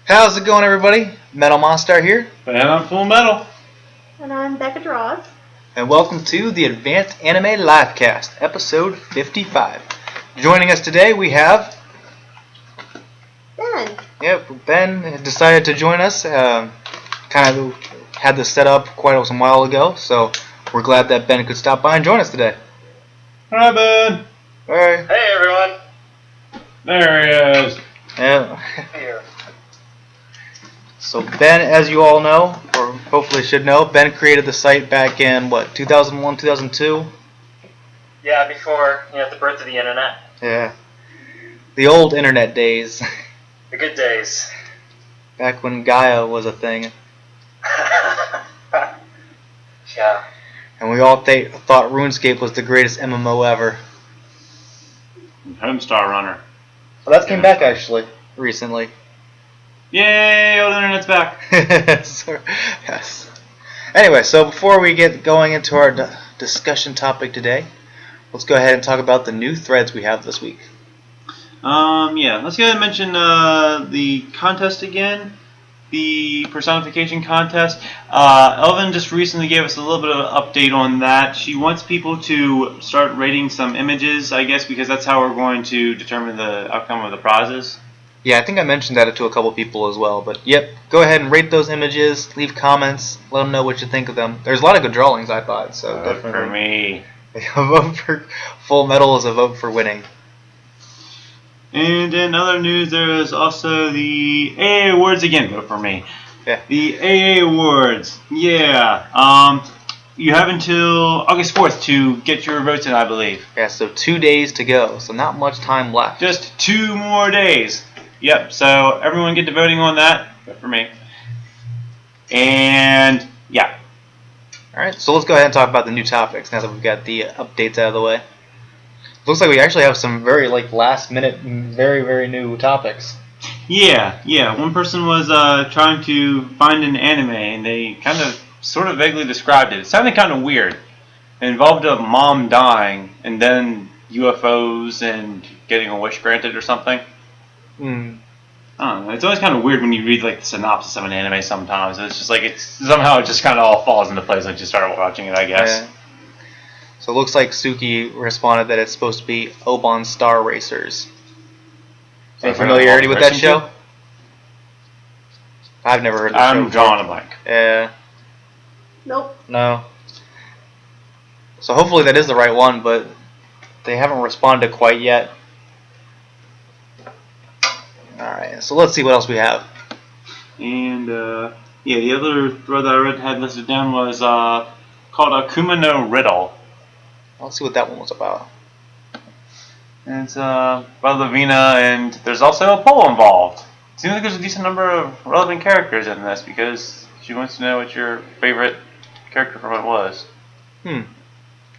How's it going, everybody? Metal Monster here, And I'm Full Metal. And I'm Becca Draws. and welcome to the Advanced Anime Livecast, episode 55. Joining us today, we have Ben. Ben decided to join us. Kind of had this set up quite a while ago, so we're glad that Ben could stop by and join us today. Hi, Ben. Hey. Hey everyone! There he is. Yeah. Here. So Ben, as you all know, or hopefully should know, Ben created the site back in, 2001, 2002? Yeah, before, the birth of the internet. Yeah. The old internet days. The good days. Back when Gaia was a thing. Yeah. And we all thought RuneScape was the greatest MMO ever. Homestar Runner. Well, that came back actually recently. Yay, old internet's back. So, yes. Anyway, so before we get going into our discussion topic today, let's go ahead and talk about the new threads we have this week. Let's go ahead and mention the contest again. The personification contest. Elvin just recently gave us a little bit of an update on that. She wants people to start rating some images, I guess, because that's how we're going to determine the outcome of the prizes. Yeah, I think I mentioned that to a couple people as well. But yep, go ahead and rate those images, leave comments, let them know what you think of them. There's a lot of good drawings, I thought, so Vote definitely. for me. A vote for Full Metal is a vote for winning. And in other news, there is also the AA Awards again. Vote for me. Yeah. The AA Awards. Yeah. You have until August 4th to get your votes in, I believe. Yeah, so 2 days to go, so not much time left. Just 2 more days. Yep. So everyone get to voting on that. Vote for me. And yeah. Alright, so let's go ahead and talk about the new topics now that we've got the updates out of the way. Looks like we actually have some very last minute, very new topics. Yeah. One person was trying to find an anime, and they kind of sort of vaguely described it. It sounded kind of weird. It involved a mom dying, and then UFOs and getting a wish granted or something. I don't know. It's always kind of weird when you read the synopsis of an anime sometimes. It's just somehow it just kind of all falls into place once you start watching it, I guess. So it looks like Suki responded that it's supposed to be Oban Star Racers. Any familiarity with that show? I've never heard of the show. I'm drawing a blank. Yeah. Nope. No. So hopefully that is the right one, but they haven't responded quite yet. Alright, so let's see what else we have. And the other thread that I had listed down was called Akuma no Riddle. Let's see what that one was about. And it's by Lavina, and there's also a poll involved. It seems like there's a decent number of relevant characters in this because she wants to know what your favorite character from it was.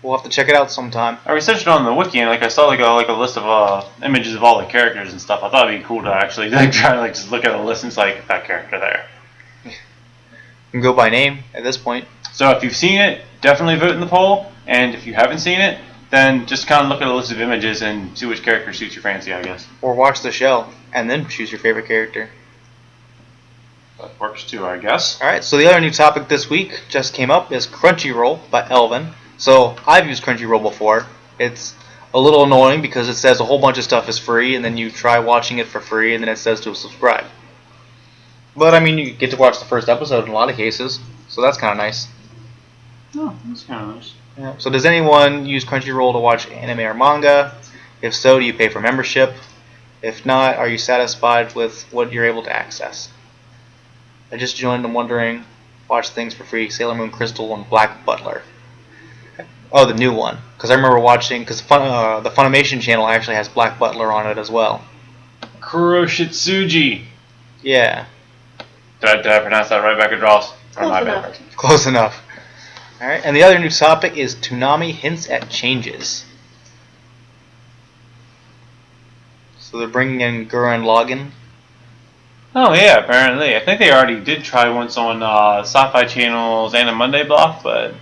We'll have to check it out sometime. I researched it on the wiki, and I saw a list of images of all the characters and stuff. I thought it'd be cool to actually try just look at a list and it's that character there. You can go by name at this point. So if you've seen it, definitely vote in the poll, and if you haven't seen it, then just kind of look at a list of images and see which character suits your fancy, I guess. Or watch the show, and then choose your favorite character. That works too, I guess. Alright, so the other new topic this week just came up is Crunchyroll by Elvin. So I've used Crunchyroll before. It's a little annoying because it says a whole bunch of stuff is free, and then you try watching it for free, and then it says to subscribe. But I mean, you get to watch the first episode in a lot of cases, so that's kind of nice. Oh, that's kind of nice. Yeah. So does anyone use Crunchyroll to watch anime or manga? If so, do you pay for membership? If not, are you satisfied with what you're able to access? I just joined. I'm wondering. Watch things for free. Sailor Moon Crystal and Black Butler. Oh, the new one. Because I remember watching. Because the Funimation channel actually has Black Butler on it as well. Kuroshitsuji. Yeah. Did I pronounce that right, Becca Draws? Close enough. Close enough. Alright, and the other new topic is Toonami hints at changes. So they're bringing in Gurren Lagann. Oh yeah, apparently. I think they already did try once on Sci-Fi Channel's Anime Monday block, but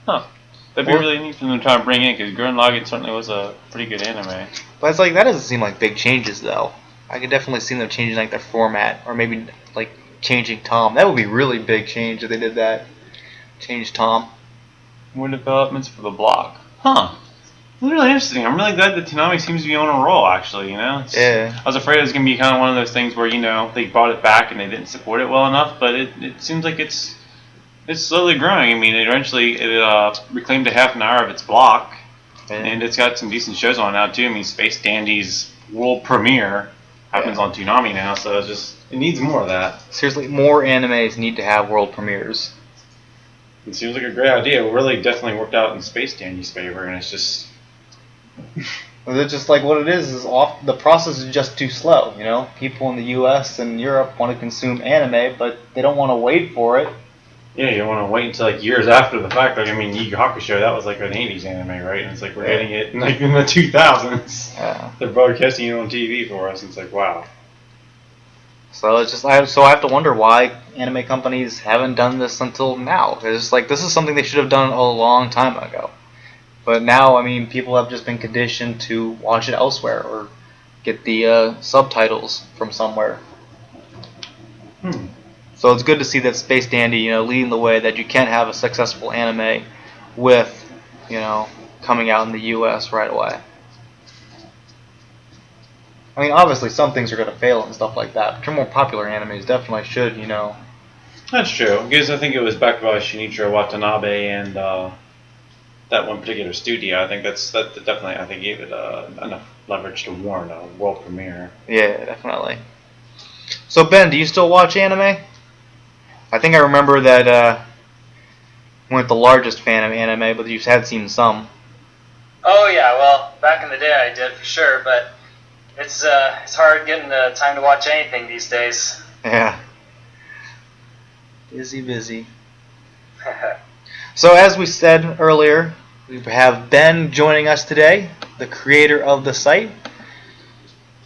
that'd be really neat for them to try to bring in because Gurren Lagann certainly was a pretty good anime. But it's that doesn't seem like big changes though. I could definitely see them changing like their format, or maybe like changing Tom. That would be really big change if they did that. Change Tom. More developments for the block. Huh. It's really interesting. I'm really glad that Toonami seems to be on a roll, actually, you know? Yeah. I was afraid it was going to be kind of one of those things where, you know, they brought it back and they didn't support it well enough, but it seems like it's slowly growing. I mean, eventually it reclaimed a half an hour of its block, and it's got some decent shows on now, too. I mean, Space Dandy's world premiere happens on Toonami now, so it needs more of that. Seriously, more animes need to have world premieres. It seems like a great idea. It really definitely worked out in Space Dandy's favor, and it's just... It's just like what it is off. The process is just too slow, you know? People in the US and Europe want to consume anime, but they don't want to wait for it. Yeah, you don't want to wait until like years after the fact. Like, I mean, Yu Yu Hakusho, that was like an 80s anime, right? And it's like we're getting it like in the 2000s. Yeah. They're broadcasting it on TV for us, and it's like, wow. So it's just I have to wonder why anime companies haven't done this until now. It's like this is something they should have done a long time ago. But now, I mean, people have just been conditioned to watch it elsewhere or get the subtitles from somewhere. So it's good to see that Space Dandy, you know, leading the way that you can have a successful anime with, you know, coming out in the U.S. right away. I mean, obviously some things are going to fail and stuff like that, but your more popular animes definitely should, you know. That's true. Because I think it was backed by Shinichiro Watanabe and that one particular studio. I think that definitely, I think, gave it enough leverage to warrant a world premiere. Yeah, definitely. So Ben, do you still watch anime? I think I remember that you weren't the largest fan of anime, but you had seen some. Oh yeah, well, back in the day I did for sure, but it's hard getting the time to watch anything these days. Yeah. Busy. So as we said earlier, we have Ben joining us today, the creator of the site.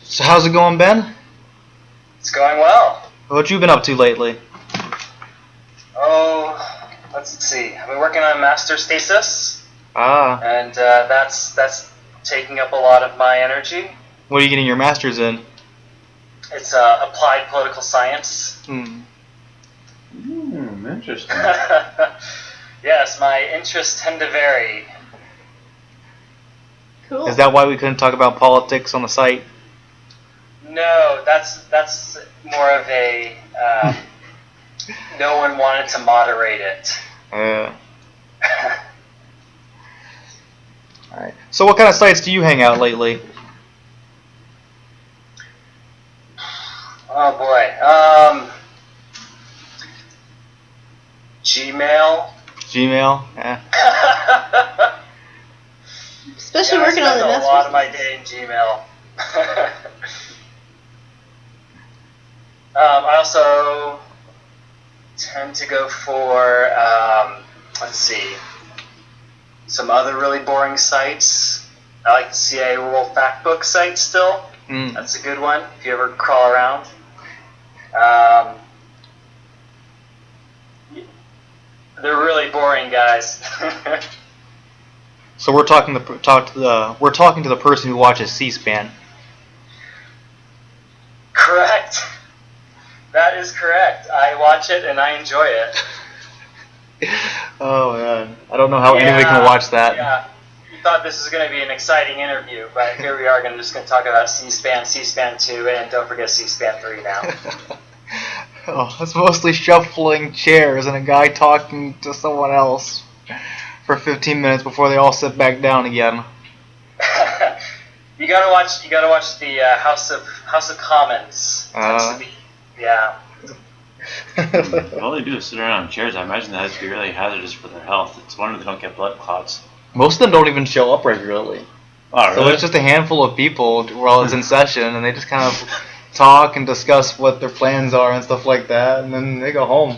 So how's it going, Ben? It's going well. What you been up to lately? Oh, let's see. I've been working on master's thesis, and that's taking up a lot of my energy. What are you getting your master's in? It's applied political science. Interesting. Yes, my interests tend to vary. Cool. Is that why we couldn't talk about politics on the site? No, that's more of a no one wanted to moderate it. Alright. So what kind of sites do you hang out lately? Oh boy. Gmail. Yeah. Especially working on the I spend master's. a lot of my day in Gmail. I also tend to go for, let's see, some other really boring sites. I like the CIA World Factbook site still. That's a good one if you ever crawl around. They're really boring, guys. So we're talking to the person who watches C-SPAN. Correct. That is correct. I watch it and I enjoy it. Oh man, I don't know how anybody can watch that. Yeah. You thought this was going to be an exciting interview, but here we are just going to talk about C-SPAN, C-SPAN 2, and don't forget C-SPAN 3 now. Oh, it's mostly shuffling chairs and a guy talking to someone else for 15 minutes before they all sit back down again. You gotta watch the House of Commons. Yeah. All they do is sit around in chairs. I imagine that has to be really hazardous for their health. It's a wonder they don't get blood clots. Most of them don't even show up regularly. Oh, really? So it's just a handful of people while it's in session, and they just kind of talk and discuss what their plans are and stuff like that, and then they go home.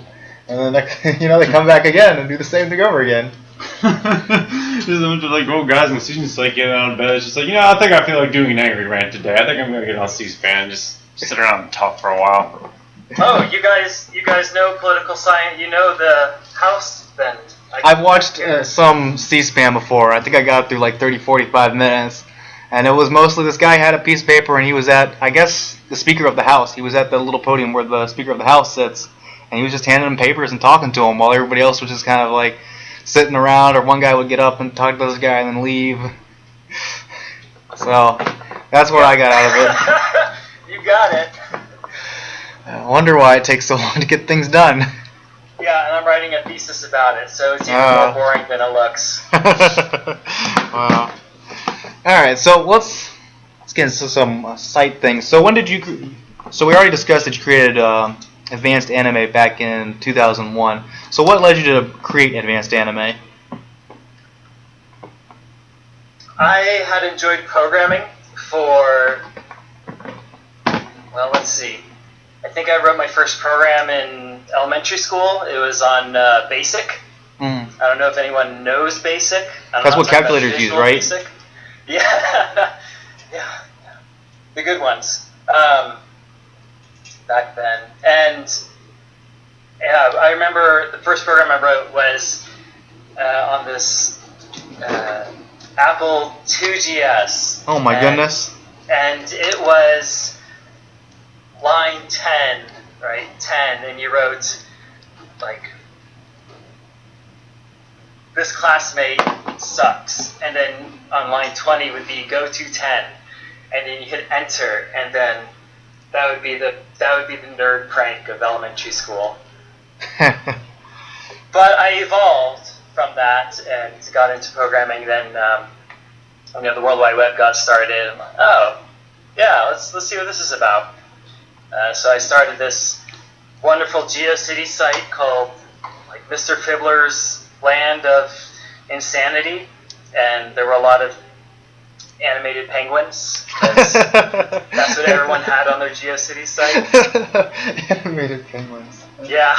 And then they come back again and do the same thing over again. There's a bunch of like old guys and students like getting out of bed. It's just like, I think I feel like doing an angry rant today. I think I'm gonna get on C-SPAN and just sit around and talk for a while. Oh, you guys know political science. You know the House then. I've watched some C-SPAN before. I think I got through like 30, 45 minutes, And it was mostly this guy had a piece of paper and he was at, I guess, the Speaker of the House. He was at the little podium where the Speaker of the House sits, and he was just handing him papers and talking to him while everybody else was just kind of like sitting around, or one guy would get up and talk to this guy and then leave. So that's what I got out of it. You got it. I wonder why it takes so long to get things done. Yeah, and I'm writing a thesis about it, so it's even more boring than it looks. Wow. All right, so let's get into some site things. So when did you? So we already discussed that you created Advanced Anime back in 2001. So what led you to create Advanced Anime? I had enjoyed programming for, well, let's see. I think I wrote my first program in elementary school. It was on BASIC. I don't know if anyone knows BASIC. That's what calculators use, right? BASIC. Yeah. Yeah. The good ones. Back then. And yeah, I remember the first program I wrote was on this Apple IIgs. Oh my goodness. And it was line 10, right? 10, and you wrote, like, this classmate sucks. And then on line 20 would be go to 10. And then you hit enter, and then that would be the nerd prank of elementary school. But I evolved from that and got into programming. Then the World Wide Web got started. I'm like, oh, yeah, let's see what this is about. So I started this wonderful GeoCity site called like Mr. Fibbler's Land of Insanity, and there were a lot of animated penguins. That's what everyone had on their GeoCity site. Animated penguins. Yeah.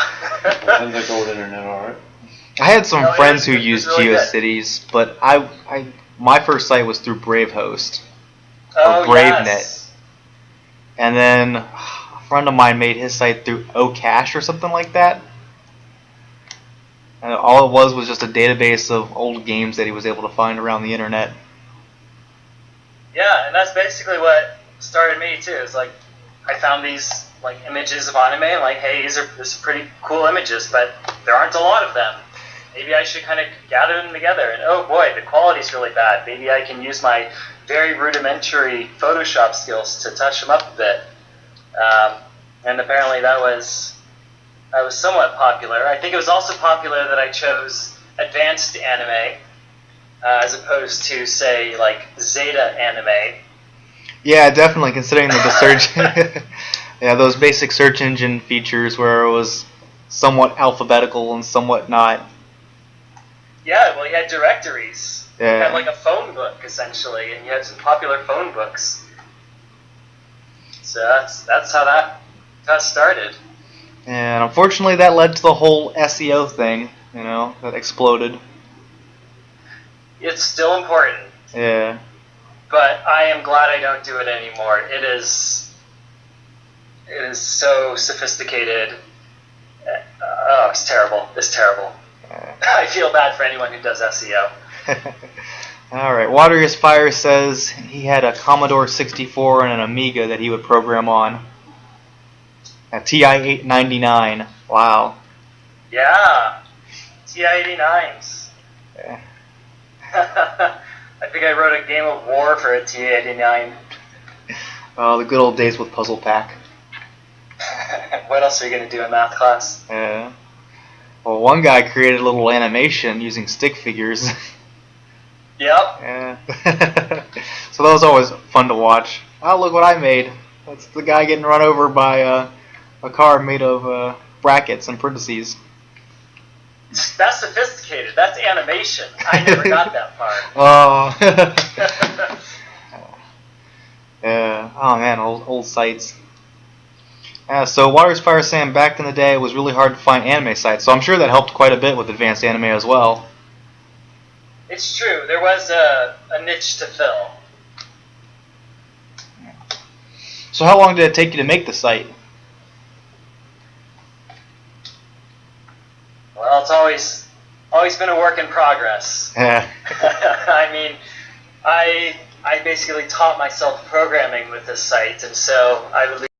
And the gold internet art. I had some friends who used really GeoCities, but my first site was through BraveHost or BraveNet, yes. And then a friend of mine made his site through Ocache or something like that. And all it was just a database of old games that he was able to find around the internet. Yeah, and that's basically what started me too. It's like I found these like images of anime, and like, hey, these are pretty cool images, but there aren't a lot of them. Maybe I should kind of gather them together. And oh boy, the quality's really bad. Maybe I can use my very rudimentary Photoshop skills to touch them up a bit. And apparently that was somewhat popular. I think it was also popular that I chose advanced anime as opposed to, say, like Zeta anime. Yeah, definitely, considering the search. Yeah, those basic search engine features where it was somewhat alphabetical and somewhat not. Yeah, well, you had directories. Yeah. You had like a phone book, essentially, and you had some popular phone books. So that's how that got started. And unfortunately, that led to the whole SEO thing, that exploded. It's still important. Yeah. But I am glad I don't do it anymore. It is so sophisticated. Oh, it's terrible. It's terrible. I feel bad for anyone who does SEO. Alright, Waterious Fire says he had a Commodore 64 and an Amiga that he would program on. A TI-899. Wow. Yeah. TI-89s. Yeah. I think I wrote a game of war for a TI-89. Oh, the good old days with Puzzle Pack. What else are you going to do in math class? Yeah. Well, one guy created a little animation using stick figures. Yep. Yeah. So that was always fun to watch. Oh, look what I made. That's the guy getting run over by a car made of brackets and parentheses. That's sophisticated. That's animation. I never got that part. Oh. Yeah. Oh man, old sites. So Water's Fire Sam, back in the day, it was really hard to find anime sites. So I'm sure that helped quite a bit with advanced anime as well. It's true. There was a niche to fill. So how long did it take you to make the site? Well, it's always been a work in progress. Yeah. I mean, I I basically taught myself programming with this site, and so I would